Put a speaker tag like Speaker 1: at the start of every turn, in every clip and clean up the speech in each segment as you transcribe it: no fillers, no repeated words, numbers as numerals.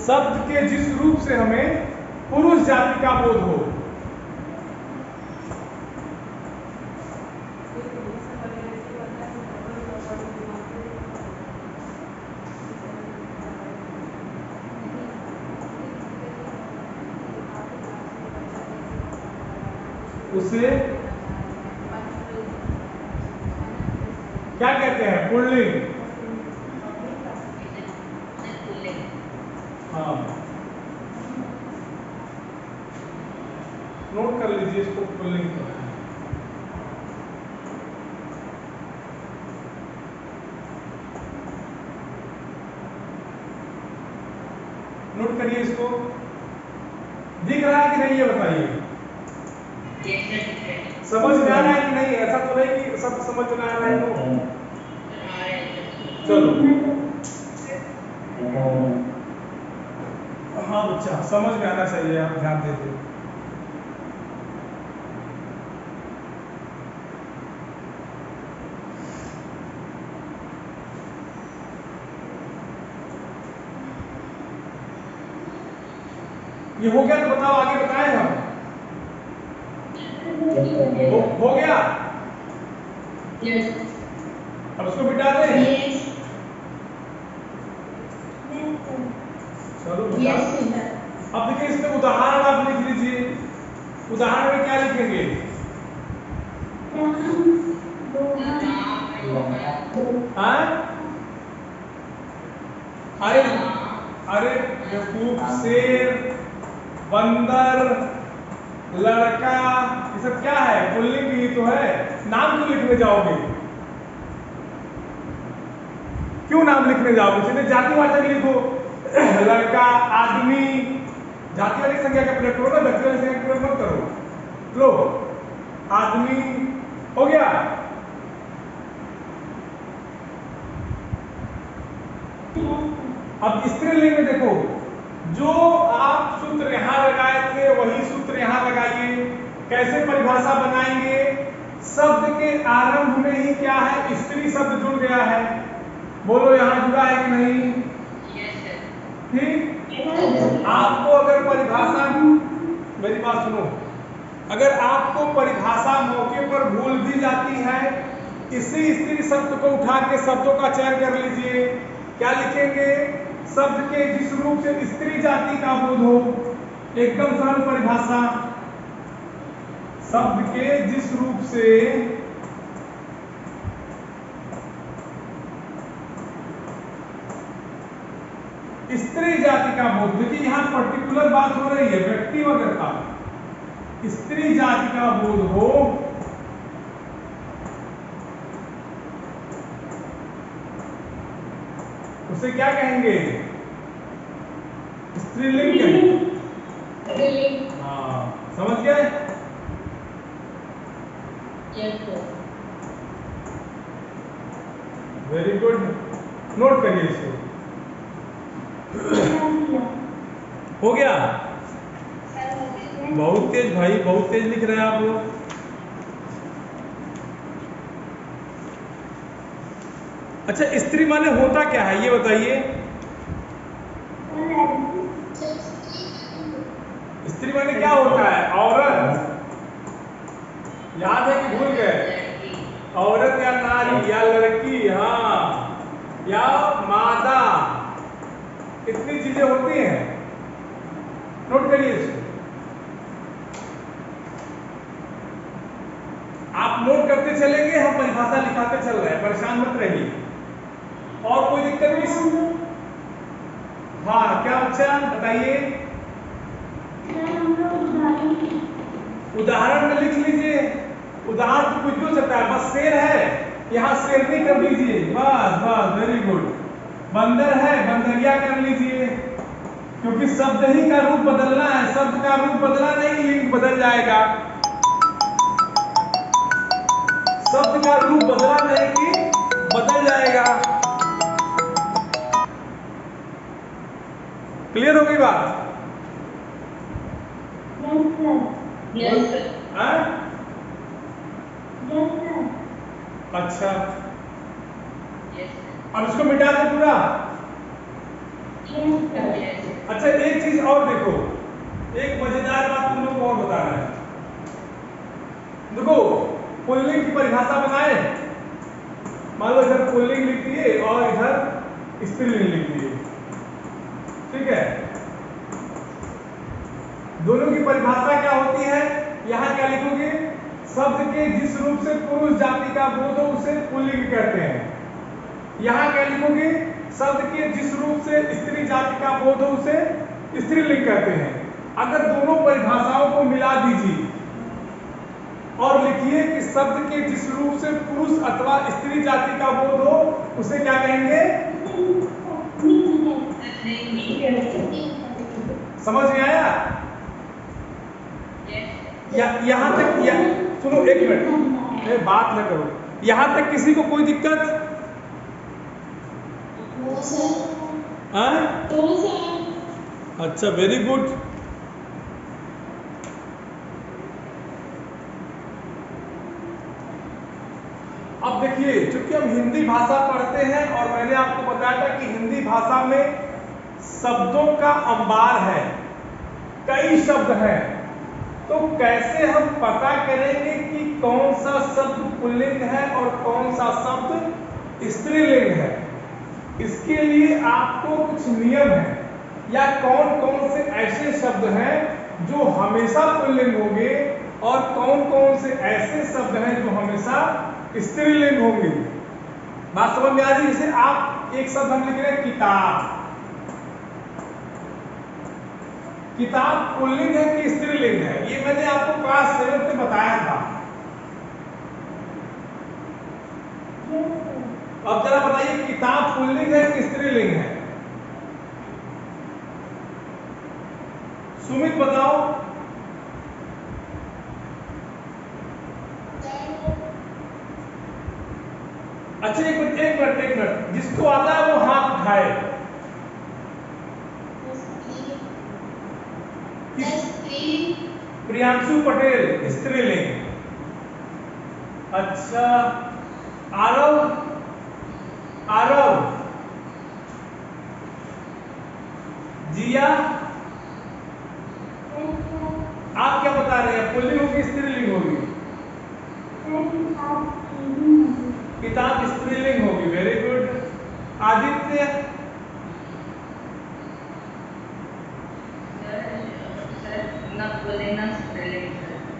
Speaker 1: शब्द के जिस रूप से हमें पुरुष जाति का बोध हो। उसे क्या कहते हैं? पुल्लिंग। हाँ, नोट कर लीजिए इसको, पुल्लिंग कहते हैं। नोट करिए इसको। दिख रहा है कि नहीं ये बताइए? समझ में आ रहा है कि नहीं? ऐसा तो नहीं कि सब समझ में आ रहा है तो चलो। हाँ बच्चा, समझ में आना चाहिए, आप ध्यान देते। ये हो गया तो बताओ, आगे बताएं हम। हो गया? अब उसको मिटा दें? चलो अब देखिए, इसमें उदाहरण आप लिख लीजिए। उदाहरण में क्या लिखेंगे? अरे अरे बेवकूफ, शेर, बंदर, लड़का, ये सब क्या है? पुल्लिंग ही तो है। नाम क्यों लिखने जाओगे? क्यों नाम लिखने जाओगे? सीधे जातिवाचक लिखो। लड़का, आदमी, जाति वाली संज्ञा का प्रयोग करो ना, व्यक्ति वाली संज्ञा का प्रयोग मत करो। लो, आदमी हो गया। अब स्त्रीलिंग में देखो, जो आप सूत्र यहां लगाए थे वही सूत्र यहां लगाइए। कैसे परिभाषा बनाएंगे? शब्द के आरंभ में ही क्या है? स्त्री शब्द जुड़ गया है। बोलो, यहां जुड़ा है कि नहीं? ठीक। आपको अगर परिभाषा, मेरी बात सुनो, अगर आपको परिभाषा मौके पर भूल भी जाती है, इसी स्त्री शब्द को उठा के शब्दों का चयन कर लीजिए। क्या लिखेंगे? शब्द के जिस रूप से स्त्री जाति का बोध हो। एकदम सरल परिभाषा। शब्द के जिस रूप से स्त्री जाति का बोध। देखिए, यहां पर्टिकुलर बात हो रही है, व्यक्ति वगैरह का। स्त्री जाति का बोध हो, उसे क्या कहेंगे? स्त्रीलिंग कहेंगे। हाँ, समझ गए? वेरी गुड, नोट करिए इसको। हो गया? बहुत तेज भाई, बहुत तेज लिख रहे हैं आप लोग। अच्छा, स्त्री माने होता क्या है ये बताइए? स्त्री माने क्या होता है? औरत। याद है कि भूल गए? औरत या नारी या लड़की, हाँ, या मादा, इतनी चीजें होती हैं। नोट करिए इसको। आप नोट करते चलेंगे, हम परिभाषा लिखाते चल रहे हैं, परेशान मत रहिए। और कोई दिक्कत नहीं? हाँ, क्या बच्चा बताइए? उदाहरण में लिख लीजिए। उदाहरण तो कुछ भी हो सकता है, बस शेर है, यहाँ शेरनी कर लीजिए, बस बस, वेरी गुड। बंदर है, बंदरिया कर लीजिए, क्योंकि शब्द ही का रूप बदलना है। शब्द का रूप बदला नहीं, लिंग बदल जाएगा। शब्द का रूप बदला नहीं कि बदल जाएगा। क्लियर हो गई बात? Yes sir. अच्छा, अब इसको मिटा दे पूरा। अच्छा, चीज और देखो, एक मजेदार बात तुम लोग को और बताना है। देखो पुल्लिंग की परिभाषा बनाए, मान लो इधर पुल्लिंग लिख दिए और इधर स्त्रीलिंग लिख दिए, ठीक है। दोनों की परिभाषा क्या होती है, यहाँ क्या लिखोगे, शब्द के जिस रूप से पुरुष जाति का बोध हो उसे पुल्लिंग कहते हैं। यहाँ क्या लिखोगे, शब्द के जिस रूप से स्त्री जाति का बोध हो उसे स्त्रीलिंग कहते हैं। अगर दोनों परिभाषाओं को मिला दीजिए और लिखिए कि शब्द के जिस रूप से पुरुष अथवा स्त्री जाति का बोध हो उसे क्या कहेंगे, समझ में आया? यहाँ तक सुनो एक मिनट, बात न करो, यहाँ तक किसी को कोई दिक्कत? अच्छा, वेरी गुड। अब देखिए, चूंकि हम हिंदी भाषा पढ़ते हैं और मैंने आपको बताया था कि हिंदी भाषा में शब्दों का अंबार है, कई शब्द हैं, तो कैसे हम पता करेंगे कि कौन सा शब्द पुल्लिंग है और कौन सा शब्द स्त्रीलिंग है? इसके लिए आपको कुछ नियम है, या कौन कौन से ऐसे शब्द हैं जो हमेशा पुल्लिंग होंगे और कौन कौन से ऐसे शब्द हैं जो हमेशा स्त्रीलिंग होंगे। बात समझ में आ रही है? जैसे आप एक शब्द हम लिख रहे हैं किताब, किताब पुल्लिंग है कि स्त्रीलिंग है? ये मैंने आपको क्लास 7 में बताया था। अब जरा बताइए, किताब पुल्लिंग है कि स्त्रीलिंग है? सुमित बताओ। अच्छा एक मिनट, जिसको आता है वो हाथ उठाए। प्रियांशु पटेल स्त्रीलिंग। अच्छा, आरव जिया, आप क्या बता रहे हैं, पुल्लिंग होगी स्त्रीलिंग होगी? किताब स्त्रीलिंग होगी, वेरी गुड। आदित्य,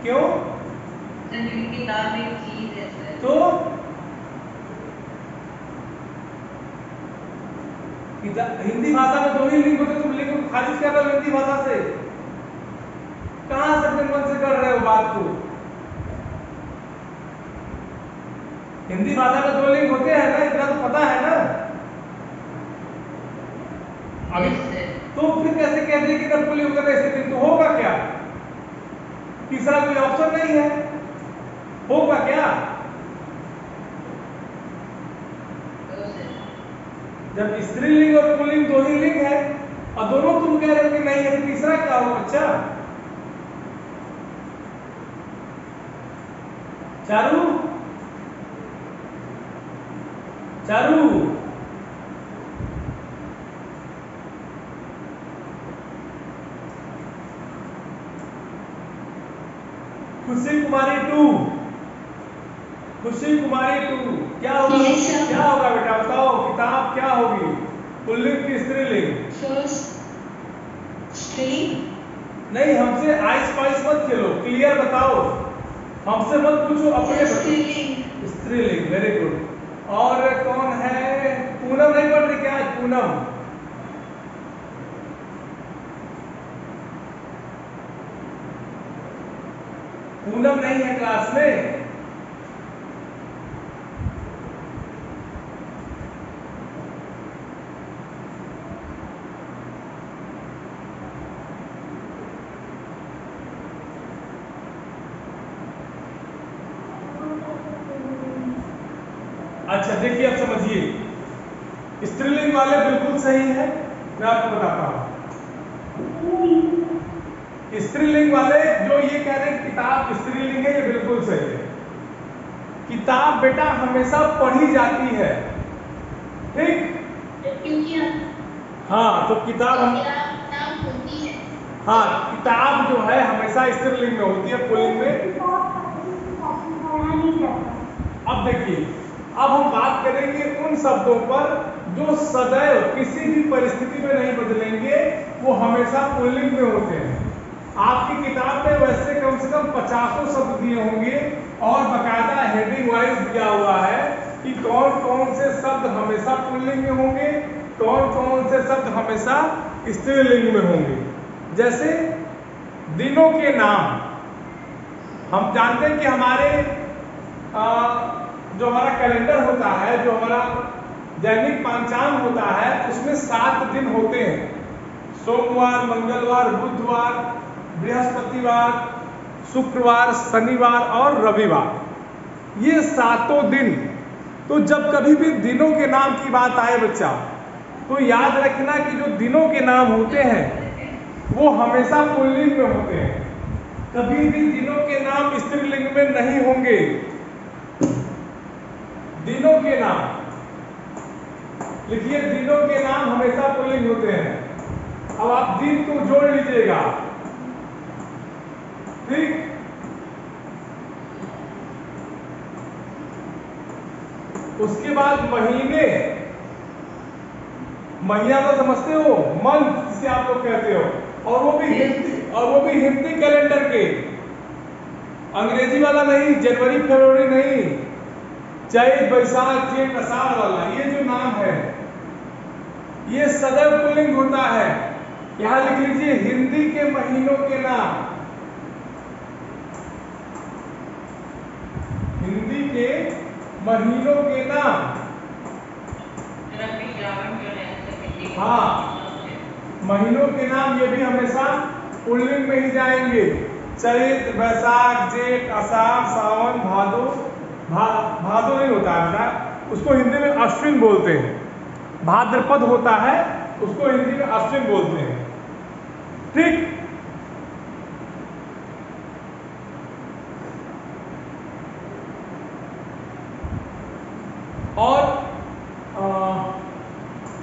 Speaker 1: क्यों?
Speaker 2: किताब एक चीज है सर।
Speaker 1: तो हिंदी भाषा में दो ही लिंग होते, तुम लिंग को खारिज कर रहे हो हिंदी भाषा से, कहां से अपने मन से कर रहे हो बात को? हिंदी भाषा में दो लिंग होते हैं ना, इतना तो पता है ना। अभी तो फिर कैसे कह दिए कि जब पुल्लिंग होगा ऐसे लिंग, तो होगा क्या? तीसरा कोई ऑप्शन नहीं है, होगा क्या? जब स्त्रीलिंग और पुल्लिंग दो ही लिंग है और दोनों तुम कह रहे हो कि नहीं है, तो तीसरा क्या होगा बच्चा? चारू, खुशी कुमारी 2, क्या होगा? क्या होगा बेटा बताओ, किताब क्या होगी, पुल्लिंग की स्त्रीलिंग? नहीं, हमसे आइस पाइस मत खेलो, क्लियर बताओ, हमसे मत पूछो, अपने स्त्रीलिंग, वेरी गुड। और कौन है? पूनम नहीं पढ़ रही क्या आज? पूनम नहीं है क्लास में? अच्छा देखिए, अब समझिए, स्त्रीलिंग वाले बिल्कुल सही है, मैं आपको बताता हूं। स्त्रीलिंग वाले जो ये कह रहे हैं किताब स्त्रीलिंग है, ये बिल्कुल सही है। किताब बेटा हमेशा पढ़ी जाती है, ठीक? हाँ, तो किताब हाँ, किताब जो है हमेशा स्त्रीलिंग में होती है, पुल्लिंग में। अब देखिए, अब हम बात करेंगे उन शब्दों पर जो सदैव किसी भी परिस्थिति में नहीं बदलेंगे, वो हमेशा पुल्लिंग में होते हैं। आपकी किताब में वैसे कम से कम 50 शब्द दिए होंगे और बकायदा हेडिंग वाइज दिया हुआ है कि कौन कौन से शब्द हमेशा पुल्लिंग में होंगे, कौन कौन से शब्द हमेशा स्त्रीलिंग में होंगे। जैसे दिनों के नाम, हम जानते हैं कि हमारे जो हमारा कैलेंडर होता है, जो हमारा दैनिक पंचांग होता है, उसमें 7 दिन होते हैं। सोमवार, मंगलवार, बुधवार, बृहस्पतिवार, शुक्रवार, शनिवार और रविवार, ये 7 दिन। तो जब कभी भी दिनों के नाम की बात आए बच्चा, तो याद रखना कि जो दिनों के नाम होते हैं वो हमेशा पुल्लिंग में होते हैं, कभी भी दिनों के नाम स्त्रीलिंग में नहीं होंगे। दिनों के नाम लिखिए, दिनों के नाम हमेशा पुल्लिंग होते हैं। अब आप दिन को जोड़ लीजिएगा, ठीक। उसके बाद महीने, महीना तो समझते हो, मंथ जिसे आप लोग कहते हो, और वो भी हिंदी कैलेंडर के, अंग्रेजी वाला नहीं, जनवरी फरवरी नहीं, चैत बैसाख जेठ आषाढ़ वाला। ये जो नाम है ये सदैव पुल्लिंग होता है। यहां लिख लीजिए, हिंदी के महीनों के नाम, हिंदी के महीनों के नाम, हाँ, महीनों के नाम ये भी हमेशा पुल्लिंग में ही जाएंगे। चैत, बैसाख, जेठ, आषाढ़, सावन, भादो, भादो नहीं होता है ना, उसको हिंदी में अश्विन बोलते हैं। भाद्रपद होता है, उसको हिंदी में अश्विन बोलते हैं, ठीक। और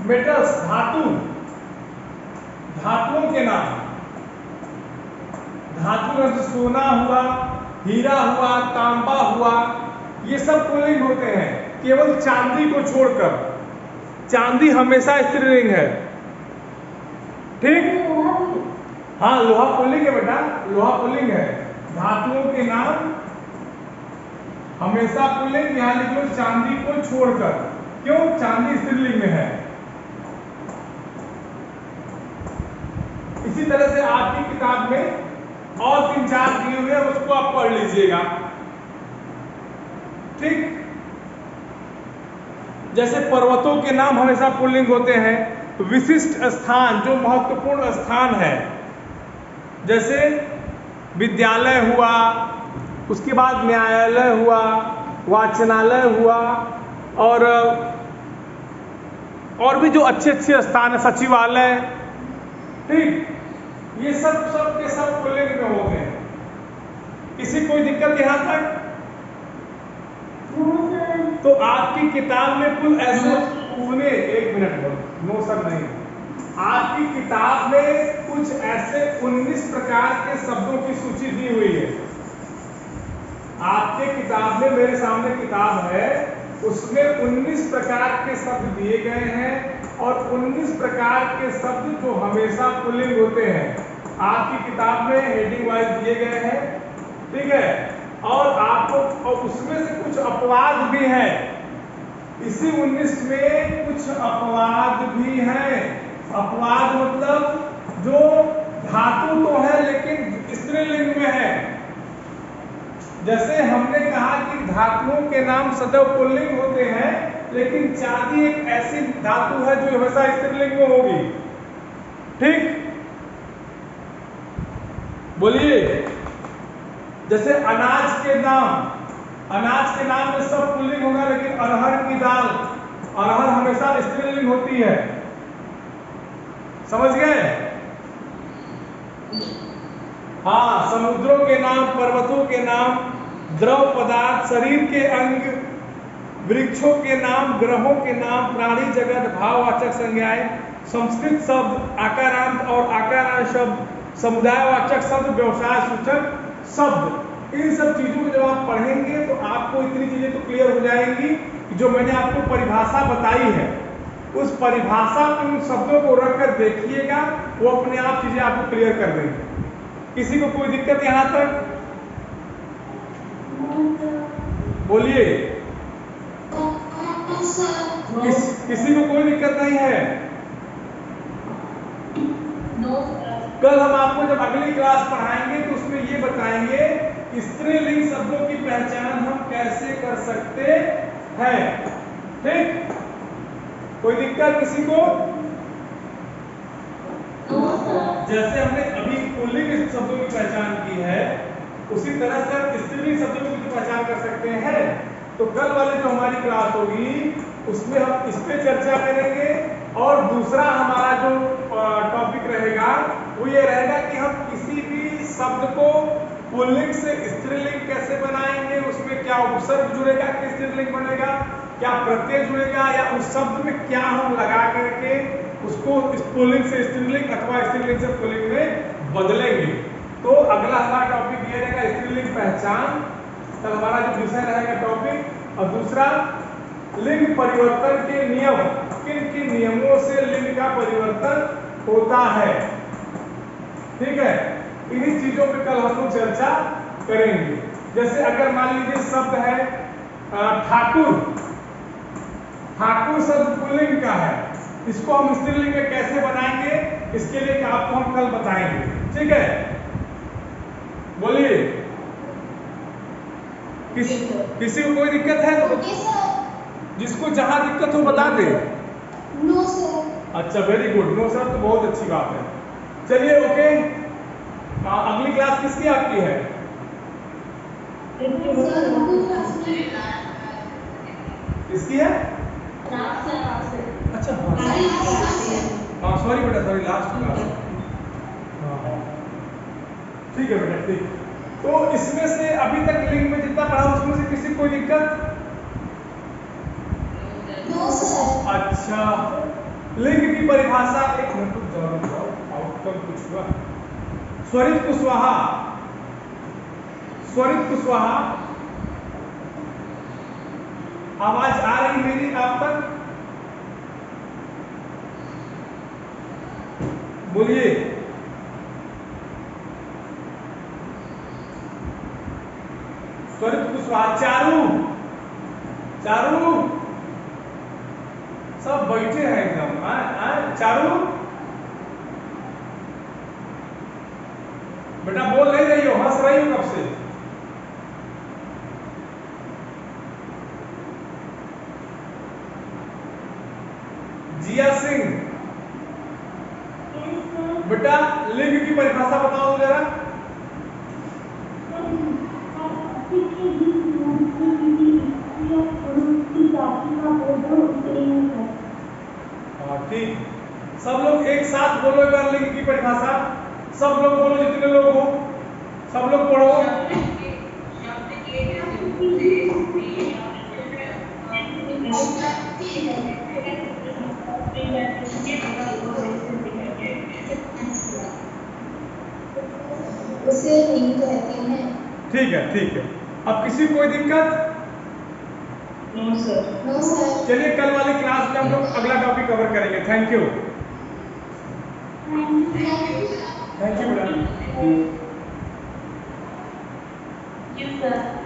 Speaker 1: मेटल्स, धातु, धातुओं के नाम, धातु जैसे सोना हुआ, हीरा हुआ, तांबा हुआ, ये सब पुल्लिंग होते हैं, केवल चांदी को छोड़कर। चांदी हमेशा स्त्रीलिंग है, ठीक। हाँ, लोहा पुल्लिंग है बेटा, लोहा पुल्लिंग है। धातुओं के नाम हमेशा पुल्लिंग, यहां लिख लो चांदी को छोड़कर, क्यों? चांदी स्त्रीलिंग में है। इसी तरह से आपकी किताब में और 3-4 दिए हुए हैं, उसको आप पढ़ लीजिएगा, ठीक। जैसे पर्वतों के नाम हमेशा पुल्लिंग होते हैं। विशिष्ट स्थान, जो महत्वपूर्ण स्थान है, जैसे विद्यालय हुआ, उसके बाद न्यायालय हुआ, वाचनालय हुआ, और भी जो अच्छे अच्छे स्थान है, सचिवालय, ठीक। ये सब के सब पुल्लिंग में होते हैं। किसी कोई दिक्कत यहां तक? तो आपकी किताब में कुल ऐसे पूरे, 1 मिनट नो सर नहीं, आपकी किताब में कुछ ऐसे 19 प्रकार के शब्दों की सूची दी हुई है। आपके किताब में, मेरे सामने किताब है, उसमें 19 प्रकार के शब्द दिए गए हैं और 19 प्रकार के शब्द जो हमेशा पुल्लिंग होते हैं आपकी किताब में हेडिंग वाइज दिए गए हैं, ठीक है। और आपको, और उसमें से कुछ अपवाद भी हैं, इसी 19 में कुछ अपवाद भी हैं। अपवाद मतलब जो धातु तो है लेकिन स्त्रीलिंग में है। जैसे हमने कहा कि धातुओं के नाम सदैव पुल्लिंग होते हैं, लेकिन चांदी एक ऐसी धातु है जो हमेशा स्त्रीलिंग में होगी, ठीक। बोलिए, जैसे अनाज के नाम, अनाज के नाम में सब पुल्लिंग होगा, लेकिन अरहर की दाल, अरहर हमेशा स्त्रीलिंग होती है, समझ गए? हाँ, समुद्रों के नाम, पर्वतों के नाम, द्रव पदार्थ, शरीर के अंग, वृक्षों के नाम, ग्रहों के नाम, प्राणी जगत, भाववाचक संज्ञाएं, संस्कृत शब्द, आकारांत और आकारांत शब्द, समुदायवाचक शब्द, व्यवसाय सूचक शब्द, इन सब चीजों को जब आप पढ़ेंगे तो आपको इतनी चीजें तो क्लियर हो जाएंगी कि जो मैंने आपको परिभाषा बताई है उस परिभाषा में उन शब्दों को रखकर देखिएगा, वो अपने आप चीजें आपको क्लियर कर देंगे। किसी को कोई दिक्कत यहां तक? बोलिए। किसी को कोई दिक्कत नहीं है? कल हम आपको जब अगली क्लास पढ़ाएंगे तो उसमें ये बताएंगे कि स्त्रीलिंग शब्दों की पहचान हम कैसे कर सकते हैं। ठीक, कोई दिक्कत किसी को? जैसे हमने अभी पुल्लिंग शब्दों की पहचान की है उसी तरह से हम स्त्रीलिंग शब्दों की पहचान कर सकते हैं। तो कल वाली जो हमारी क्लास होगी उसमें हम इस पे चर्चा करेंगे और दूसरा हमारा जो टॉपिक रहेगा वो ये रहेगा कि हम किसी भी शब्द को पुल्लिंग से स्त्रीलिंग कैसे बनाएंगे, उसमें क्या उपसर्ग जुड़ेगा कि स्त्रीलिंग बनेगा, क्या प्रत्यय जुड़ेगा, या उस शब्द में क्या हम लगा करके उसको पुल्लिंग से स्त्रीलिंग अथवा स्त्रीलिंग से पुल्लिंग में बदलेंगे। तो अगला हमारा टॉपिक ये रहेगा स्त्रीलिंग पहचान, तब हमारा जो विषय रहेगा टॉपिक। और दूसरा लिंग परिवर्तन के नियम, किन किन नियमों से लिंग का परिवर्तन होता है। ठीक है, इन्हीं चीजों पे कल हम लोग चर्चा करेंगे। जैसे अगर मान लीजिए शब्द है ठाकुर, ठाकुर शब्द पुल्लिंग का है, इसको हम स्त्रीलिंग में कैसे बनाएंगे इसके लिए आपको हम कल बताएंगे। ठीक है, बोलिए। किसी को कोई दिक्कत है तो जिसको जहां दिक्कत हो बता दे।
Speaker 3: No sir.
Speaker 1: अच्छा, वेरी गुड, नो सर तो बहुत अच्छी बात है। चलिए ओके, अगली क्लास किसकी आपकी है? किसकी है? अच्छा हाँ सॉरी बेटा, सॉरी लास्ट क्लास। हाँ ठीक है बेटा, ठीक। तो इसमें से अभी तक लिंग में जितना पढ़ा उसमें से किसी को कोई दिक्कत?
Speaker 3: No sir.
Speaker 1: अच्छा, लिंग की परिभाषा, एक मिनट रुक जाओ, आउटकम कुछ हुआ। स्वरित कुशवाहा, स्वरित कुशवाहा, आवाज आ रही मेरी आप तक? बोलिए। स्वरित कुशवाहा, चारू, चारू सब बैठे हैं एकदम। चारू बेटा बोल नहीं रही हो, हंस रही हो कब से? जिया सिंह, बेटा लिंग की परिभाषा बताओ जरा। ठीक, सब लोग एक साथ बोलो एक बार लिंग की परिभाषा। सब लोग बोलो, जितने लोग हो सब लोग पढ़ो।
Speaker 3: उसे लिंग कहते हैं।
Speaker 1: ठीक है, ठीक है। अब किसी को कोई दिक्कत?
Speaker 3: No sir. No sir.
Speaker 1: चलिए कल वाली क्लास में हम लोग अगला टॉपिक कवर करेंगे। थैंक यू, थैंक यू बेटा।
Speaker 3: Yes sir.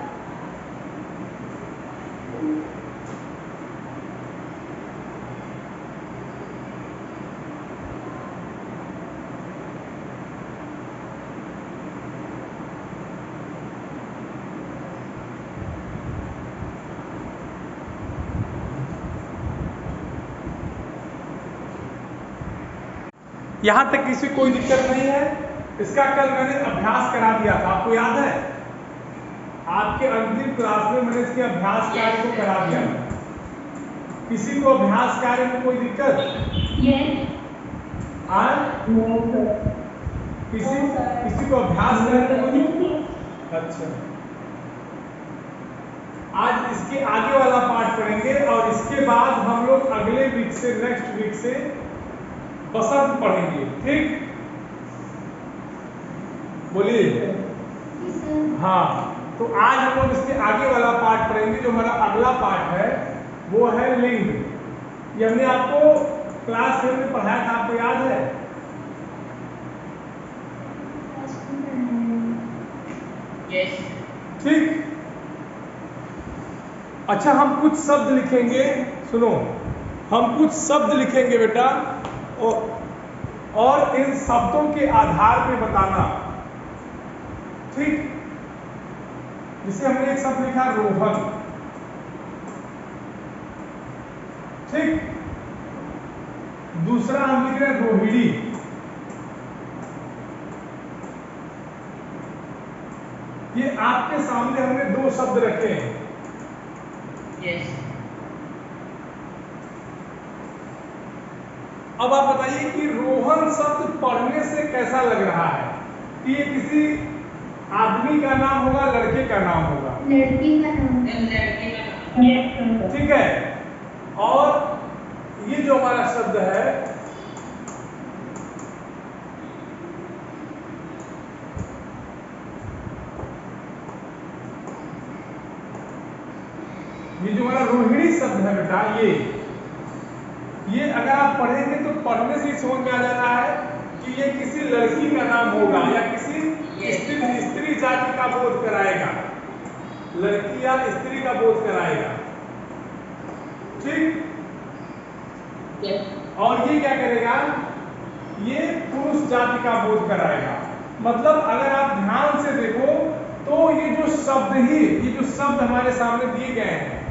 Speaker 1: यहां तक किसी कोई दिक्कत नहीं है? इसका कल मैंने अभ्यास करा दिया था, आपको याद है? आपके अंतिम क्लास में मैंने इसके अभ्यास कार्य को करा दिया था। किसी को अभ्यास कार्य में कोई दिक्कत? किसी को अभ्यास कार्य में कोई दिक्कत? अच्छा, आज इसके आगे वाला पार्ट पढ़ेंगे और इसके बाद हम लोग अगले वीक से, नेक्स्ट वीक से बसंत पढ़ेंगे। ठीक, बोलिए। हाँ, तो आज हम लोग इसके आगे वाला पार्ट पढ़ेंगे। जो हमारा अगला पार्ट है वो है लिंग। ये हमने आपको क्लास 7 में पढ़ाया था, आपको याद है?
Speaker 2: यस।
Speaker 1: ठीक। अच्छा, हम कुछ शब्द लिखेंगे, सुनो, हम कुछ शब्द लिखेंगे बेटा, और इन शब्दों के आधार पे बताना। ठीक। जिसे हमने एक शब्द लिखा रोहन। ठीक। दूसरा हम लिख रहे हैं रोहिणी। ये आपके सामने हमने दो शब्द रखे हैं।
Speaker 2: यस।
Speaker 1: अब आप बताइए कि रोहन शब्द पढ़ने से कैसा लग रहा है? कि ये किसी आदमी का नाम होगा, लड़के का नाम होगा?
Speaker 3: लड़की का नाम।
Speaker 2: लड़के का नाम।
Speaker 1: ठीक है। और ये जो हमारा शब्द है, ये जो हमारा रोहिणी शब्द है बेटा, ये अगर आप पढ़ेंगे तो पढ़ने से ही समझ में आ जाना है कि ये किसी लड़की का नाम होगा या किसी स्त्री जाति का बोध कराएगा। लड़की या स्त्री का बोध कराएगा। ठीक। और ये क्या करेगा? ये पुरुष जाति का बोध कराएगा। मतलब अगर आप ध्यान से देखो तो ये जो शब्द हमारे सामने दिए गए हैं,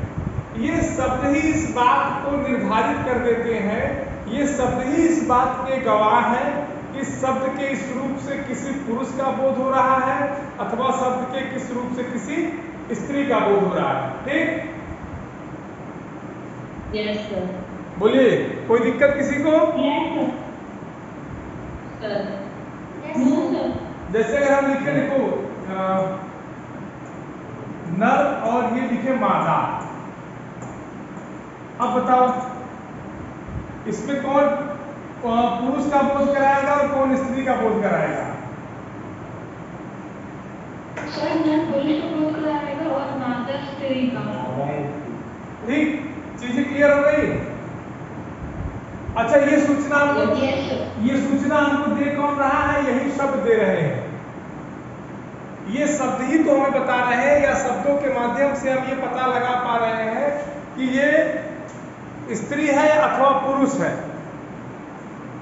Speaker 1: ये शब्द ही इस बात को निर्धारित कर देते हैं, ये शब्द ही इस बात के गवाह हैं कि इस शब्द के इस रूप से किसी पुरुष का बोध हो रहा है अथवा शब्द के किस रूप से किसी स्त्री का बोध हो रहा है। ठीक।
Speaker 2: Yes sir.
Speaker 1: बोलिए, कोई दिक्कत किसी को?
Speaker 2: Yes sir.
Speaker 1: जैसे अगर हम लिखे, देखो, नर और ये लिखे मादा। अब बताओ इसमें कौन पुरुष का बोध कराएगा और कौन स्त्री का बोध कराएगा?
Speaker 3: सर, नर पुरुष का बोध कराएगा और मादा स्त्री का।
Speaker 1: ठीक। चीजें क्लियर हो गई? अच्छा, ये सूचना हमको दे कौन रहा है? यही शब्द दे रहे हैं। ये शब्द ही तो हमें बता रहे हैं, या शब्दों के माध्यम से हम ये पता लगा पा रहे हैं कि ये स्त्री है अथवा पुरुष है।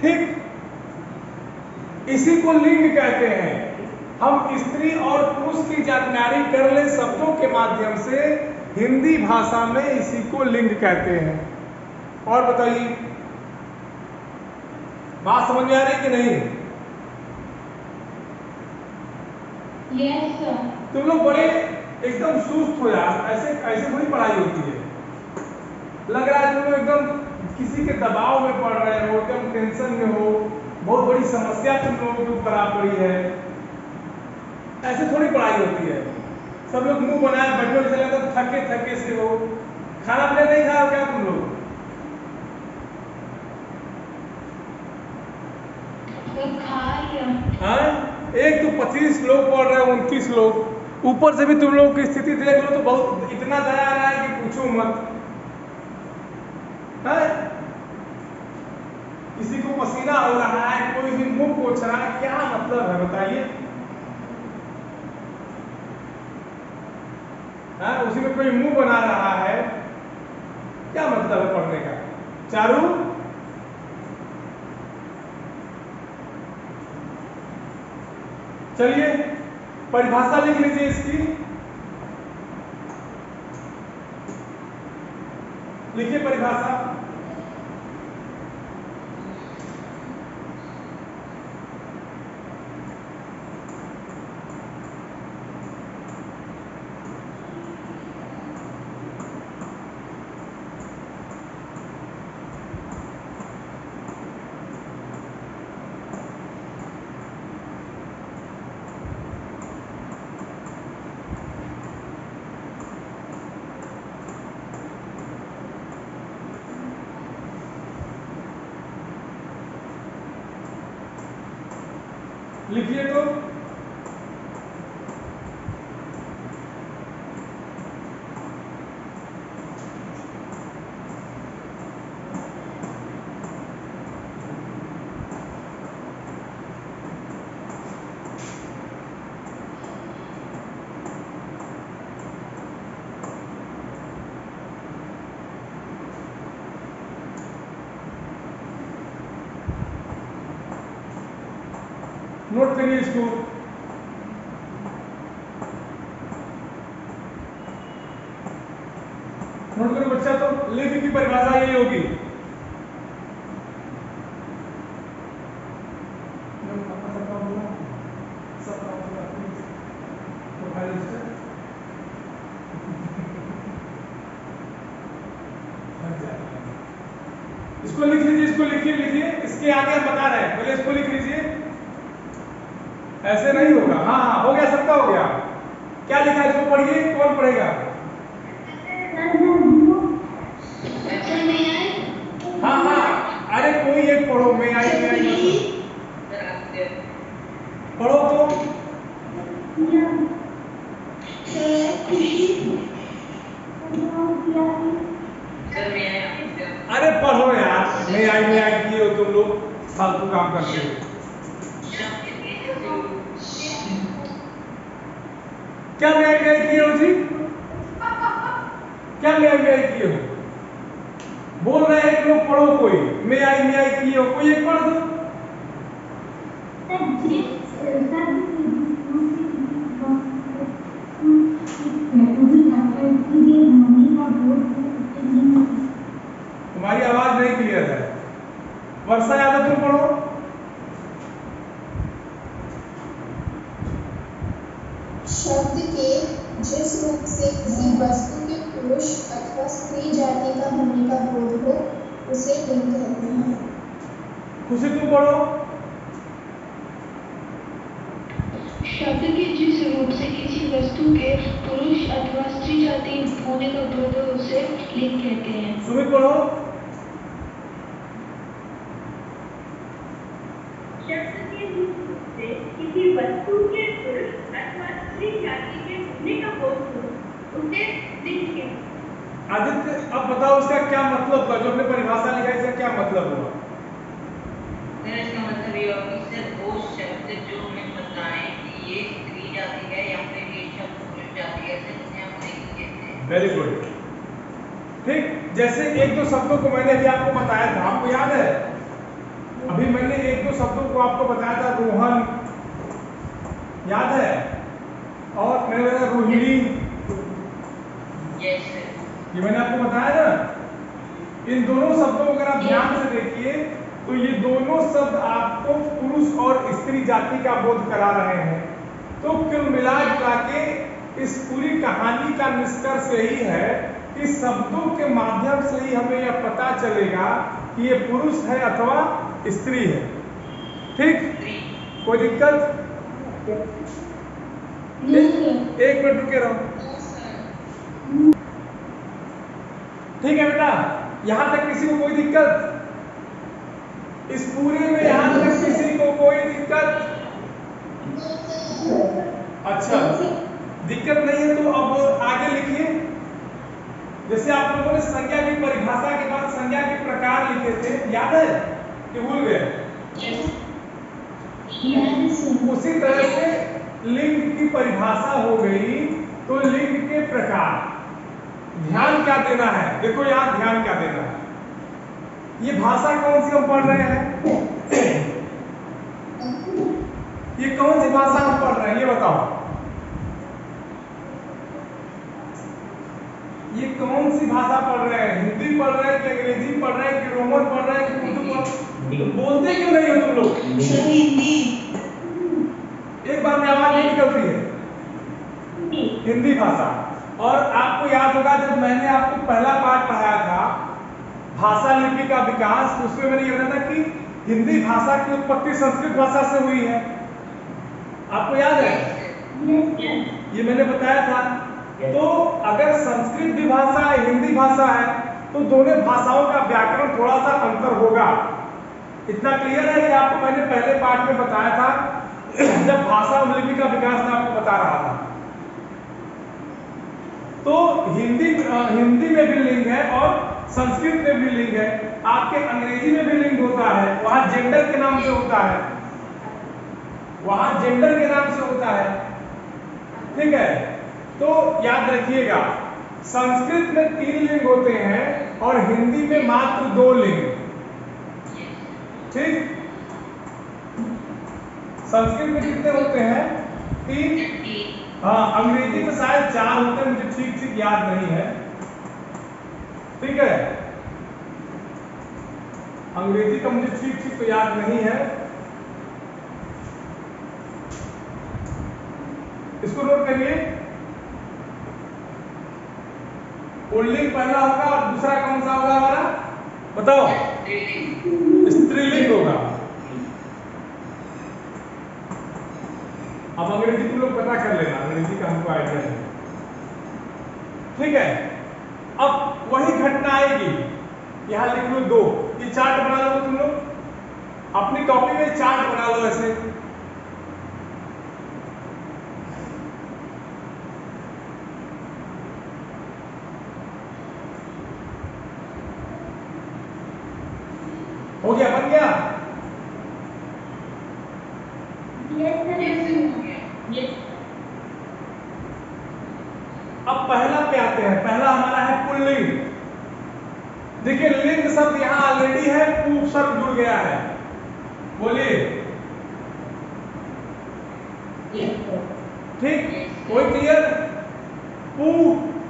Speaker 1: ठीक। इसी को लिंग कहते हैं। हम स्त्री और पुरुष की जानकारी कर ले शब्दों के माध्यम से, हिंदी भाषा में इसी को लिंग कहते हैं। और बताइए, बात समझ में आ रही कि नहीं?
Speaker 3: Yes sir.
Speaker 1: तुम लोग बड़े एकदम सुस्त हो यार, ऐसे थोड़ी पढ़ाई होती है। लग रहा है तुम लोग एकदम किसी के दबाव में पढ़ रहे हो, एकदम टेंशन में हो, बहुत बड़ी समस्या तुम लोगों के ऊपर आ पड़ी है। ऐसे थोड़ी पढ़ाई होती है। सब लोग मुंह बनाए बैठे चले तो थके थके से हो। खाना पीना नहीं खाओ क्या तुम लोग?
Speaker 3: खा लिया।
Speaker 1: हाँ, एक तो 25 लोग पढ़ रहे हो, 29 लोग, ऊपर से भी तुम लोगों की स्थिति देख लो तो बहुत इतना दया आ रहा है कि पूछो मत। है? किसी को पसीना हो रहा है, कोई भी मुंह पोंछ रहा है, क्या मतलब है बताइए? उसी में कोई मुंह बना रहा है, क्या मतलब है पढ़ने का? चारू, चलिए परिभाषा लिख लीजिए इसकी। लिखिए परिभाषा। लिखिए तो नोट करिए इसको। नोट करो बच्चा, तो लिंग की परिभाषा यही होगी। इसको लिख लीजिए, इसको लिखिए, लिखिए, इसके आगे हम बता रहे हैं, पहले इसको लिख लीजिए। ऐसे नहीं होगा। हाँ हाँ, हो गया, सबका हो गया। क्या लिखा है, इसको पढ़िए, कौन पढ़ेगा? हाँ हाँ, अरे कोई एक पढ़ो, मैं आई पढ़ो तो। अरे पढ़ो यार, मैं आई किए हो तुम लोग, फालतू काम करते हो। क्या मैं आई किए हो जी? क्या मैं आई किए हो? बोल रहे हैं लोग, पढ़ो कोई। मैं आई किए हो, कोई एक पढ़ दो। तुम्हारी आवाज नहीं क्लियर है। वर्षा यादव, तुम पढ़ो।
Speaker 4: शब्द के जिस रूप से किसी वस्तु के पुरुष अथवा स्त्री जाति का होने का बोध हो उसे लिंग कहते हैं।
Speaker 1: खुशी, तुम पढ़ो।
Speaker 3: शब्द के जिस रूप से किसी वस्तु के पुरुष अथवा स्त्री जाति होने का बोध हो उसे लिंग कहते हैं।
Speaker 1: सुमित पढ़ो।
Speaker 5: शब्द के जिस रूप से किसी वस्तु के पुरुष अथवा स्त्री जाति के होने का बोध हो उसे लिंग कहते हैं।
Speaker 1: आदित्य, अब बताओ इसका क्या मतलब हुआ, जो हमने परिभाषा लिखा, इसका क्या मतलब हुआ?
Speaker 2: इसका मतलब ये होगा कि सर वो शब्द जो हमें बताएं कि ये स्त्री जाति है या फिर ये शब्द पुरुष जाति है, जिसे हम लिंग कहते हैं।
Speaker 1: Very good. ठीक, जैसे एक दो शब्दों को मैंने अभी आपको बताया था, आपको याद है? अभी मैंने एक दो शब्दों को आपको बताया था, रोहन, याद है? और मैंने बताया रोहिणी।
Speaker 2: Yes sir.
Speaker 1: ये मैंने आपको बताया ना। इन दोनों शब्दों को अगर आप ध्यान से देखिए तो ये दोनों शब्द आपको पुरुष और स्त्री जाति का बोध करा रहे हैं। तो कुल मिला जुला के इस पूरी कहानी का निष्कर्ष यही है कि शब्दों के माध्यम से ही हमें यह पता चलेगा कि ये पुरुष है अथवा स्त्री है। ठीक, कोई दिक्कत? एक मिनट रुके रहो। ठीक है बेटा, यहां तक किसी को कोई दिक्कत? इस पूरे में यहां तक किसी को कोई दिक्कत? अच्छा, दिक्कत नहीं है तो अब आगे लिखिए। जैसे आप लोगों ने संज्ञा की परिभाषा के बाद संज्ञा के प्रकार लिखे थे, याद है कि भूल गए? उसी तरह से लिंग की परिभाषा हो गई, तो लिंग के प्रकार। ध्यान क्या देना है, देखो यार, ध्यान क्या देना है। ये भाषा कौन सी हम पढ़ रहे हैं? ये कौन सी भाषा हम पढ़ रहे हैं, ये बताओ। ये कौन सी भाषा पढ़ रहे हैं? हिंदी पढ़ रहे हैं कि अंग्रेजी पढ़ रहे हैं कि रोमन पढ़ रहे हैं कि उर्दू पढ़? बोलते क्यों नहीं हो तुम लोग?
Speaker 3: हिंदी।
Speaker 1: एक बार में आवाज नहीं निकलती है। हिंदी भाषा। और आपको याद होगा जब मैंने आपको पहला पाठ पढ़ाया था भाषा लिपि का विकास, उसमें मैंने ये बताया था कि हिंदी भाषा की उत्पत्ति संस्कृत भाषा से हुई है। आपको याद है? ये मैंने बताया था। तो अगर संस्कृत भी भाषा है, हिंदी भाषा है, तो दोनों भाषाओं का व्याकरण थोड़ा सा अंतर होगा। इतना क्लियर है कि आपको मैंने पहले पाठ में बताया था जब भाषा और लिपि का विकास मैं आपको बता रहा था। तो हिंदी में भी लिंग है और संस्कृत में भी लिंग है। आपके अंग्रेजी में भी लिंग होता है, वहां जेंडर के नाम से होता है, वहां जेंडर के नाम से होता है। ठीक है, तो याद रखिएगा, संस्कृत में 3 लिंग होते हैं और हिंदी में मात्र 2 लिंग। ठीक, संस्कृत में कितने होते हैं? 3। हाँ, अंग्रेजी में शायद 4 होते हैं, मुझे ठीक ठीक याद नहीं है। ठीक है, अंग्रेजी का मुझे ठीक ठीक तो याद नहीं है, इसको नोट करिए। पुल्लिंग पहला होगा और दूसरा कौन सा होगा हमारा? बताओ। स्त्रीलिंग होगा। अब अंग्रेजी तुम लोग पता कर लेना, अंग्रेजी का हमको आइडिया नहीं। ठीक है, अब वही घटना आएगी, यहां लिख लो 2। ये चार्ट बना लो तुम लोग, अपनी कॉपी में चार्ट बना लो ऐसे। हो गया, बन गया? अब पहला पे आते हैं। पहला हमारा है पुल्लिंग। देखिए लिंग शब्द यहां ऑलरेडी है, पू शब्द जुड़ गया है। बोलिए ठीक, कोई क्लियर?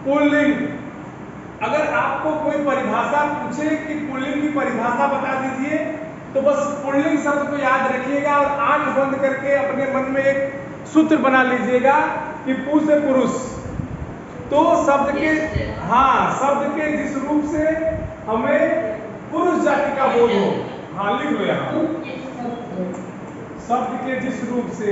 Speaker 1: पुल्लिंग। अगर आपको कोई परिभाषा पूछे कि पुल्लिंग की परिभाषा बता दीजिए, तो बस पुल्लिंग शब्द को याद रखिएगा और आंख बंद करके अपने मन में एक सूत्र बना लीजिएगा कि पु से पुरुष। तो शब्द के, हाँ, शब्द के जिस रूप से हमें पुरुष जाति का बोध हो, हाँ लिख लो यहाँ, शब्द के जिस रूप से